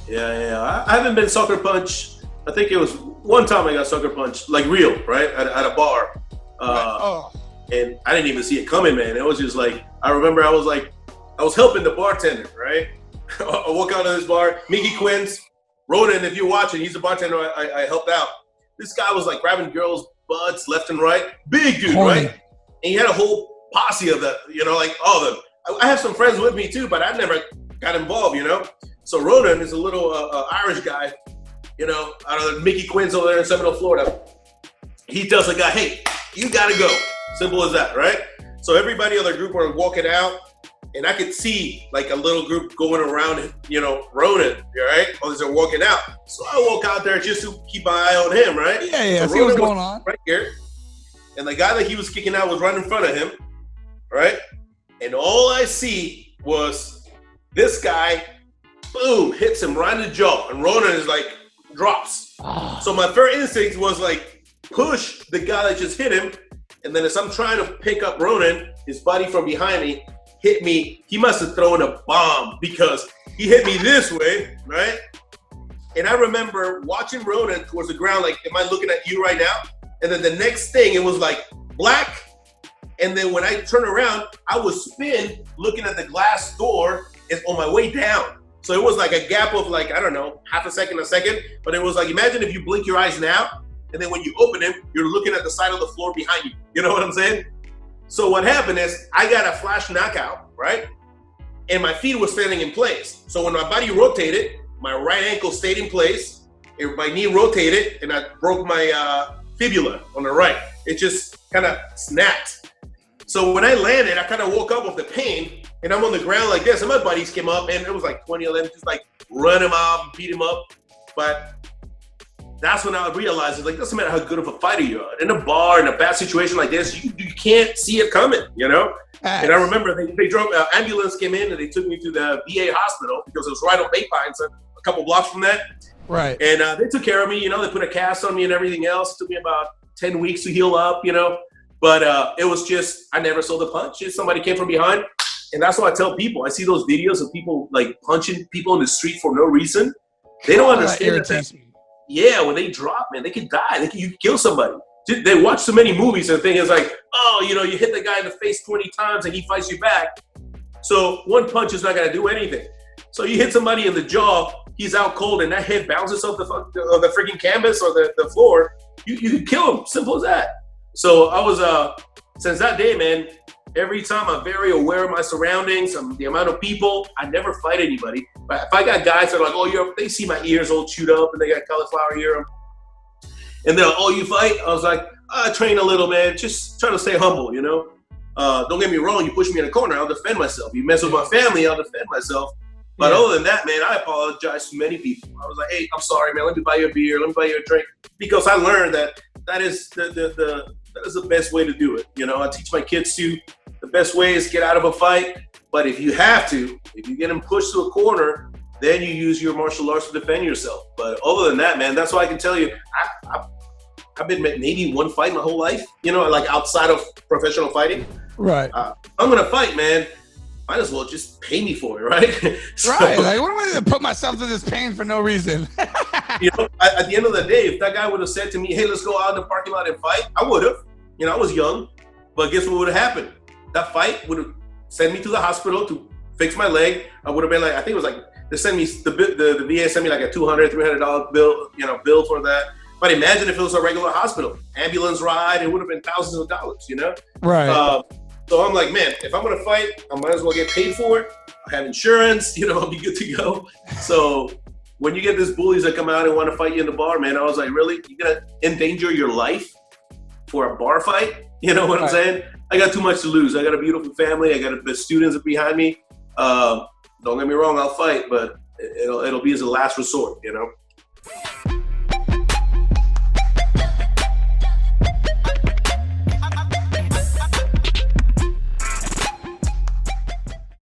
Yeah. I haven't been sucker punched. I think it was one time I got sucker punched, like real, right, at a bar. Right. Oh. And I didn't even see it coming, man. It was just like, I remember I was helping the bartender, right? I walk out of this bar, Mickey Quinn's, Ronan, if you're watching, he's the bartender I helped out. This guy was like grabbing girls' butts left and right. Big dude, right? And he had a whole posse of them, like all of them. I have some friends with me too, but I never got involved, So Ronan is a little Irish guy, out of Mickey Quinn's over there in Seminole, Florida. He tells the guy, hey, you gotta go. Simple as that, right? So everybody in the group were walking out, and I could see like a little group going around, Ronan, right? While they're walking out. So I walk out there just to keep my eye on him, right? Yeah, so see what's going on. Right here. And the guy that he was kicking out was right in front of him, right? And all I see was this guy, boom, hits him right in the jaw. And Ronan is like, drops. So my first instinct was like, push the guy that just hit him. And then as I'm trying to pick up Ronan, his buddy from behind me hit me. He must have thrown a bomb because he hit me this way, right? And I remember watching Ronan towards the ground, like, am I looking at you right now? And then the next thing, it was like black. And then when I turn around, I was spin looking at the glass door on my way down. So it was like a gap of like, I don't know, half a second. But it was like, imagine if you blink your eyes now, and then when you open them, you're looking at the side of the floor behind you. You know what I'm saying? So what happened is I got a flash knockout, right? And my feet were standing in place. So when my body rotated, my right ankle stayed in place, and my knee rotated, and I broke my fibula on the right. It just kind of snapped. So when I landed, I kind of woke up with the pain, and I'm on the ground like this, and my buddies came up, and it was like 20 of them, just like run him off, beat him up. But that's when I realized, it's like, doesn't matter how good of a fighter you are. In a bar, in a bad situation like this, you can't see it coming, And I remember they drove, ambulance came in and they took me to the VA hospital because it was right on Bay Pines, a couple blocks from that. Right. And they took care of me, they put a cast on me and everything else. It took me about 10 weeks to heal up, But it was just, I never saw the punch. Somebody came from behind. And that's what I tell people. I see those videos of people like punching people in the street for no reason. They don't understand that. Yeah, when they drop, man, they could die. You could kill somebody. They watch so many movies and think it's like, oh, you hit the guy in the face 20 times and he fights you back. So one punch is not going to do anything. So you hit somebody in the jaw, he's out cold, and that head bounces off the freaking canvas or the floor. You could kill him. Simple as that. So I was, since that day, man, every time I'm very aware of my surroundings, the amount of people. I never fight anybody. But if I got guys that are like, oh, they see my ears all chewed up and they got cauliflower ear, and they're like, oh, you fight? I was like, I train a little, man. Just trying to stay humble, Don't get me wrong. You push me in a corner, I'll defend myself. You mess with my family, I'll defend myself. But other than that, man, I apologize to many people. I was like, hey, I'm sorry, man. Let me buy you a beer. Let me buy you a drink. Because I learned that is that is the best way to do it. I teach my kids too. The best way is get out of a fight. But if you get them pushed to a corner, then you use your martial arts to defend yourself. But other than that, man, that's why I can tell you, I've been maybe one fight my whole life, like outside of professional fighting. Right. I'm going to fight, man. Might as well just pay me for it, right? Right. Like, what am I going to put myself through this pain for no reason? At the end of the day, if that guy would have said to me, hey, let's go out in the parking lot and fight, I would have. I was young. But guess what would have happened? That fight would have sent me to the hospital to fix my leg. I would have been like, I think it was like, they sent me, the VA sent me like a $200, $300 bill for that. But imagine if it was a regular hospital, ambulance ride, it would have been thousands of dollars, Right. So I'm like, man, if I'm going to fight, I might as well get paid for it. I have insurance, I'll be good to go. So when you get these bullies that come out and want to fight you in the bar, man, I was like, really? You're going to endanger your life for a bar fight? You know what I'm saying? I got too much to lose. I got a beautiful family. I got the students behind me. Don't get me wrong, I'll fight, but it'll be as a last resort,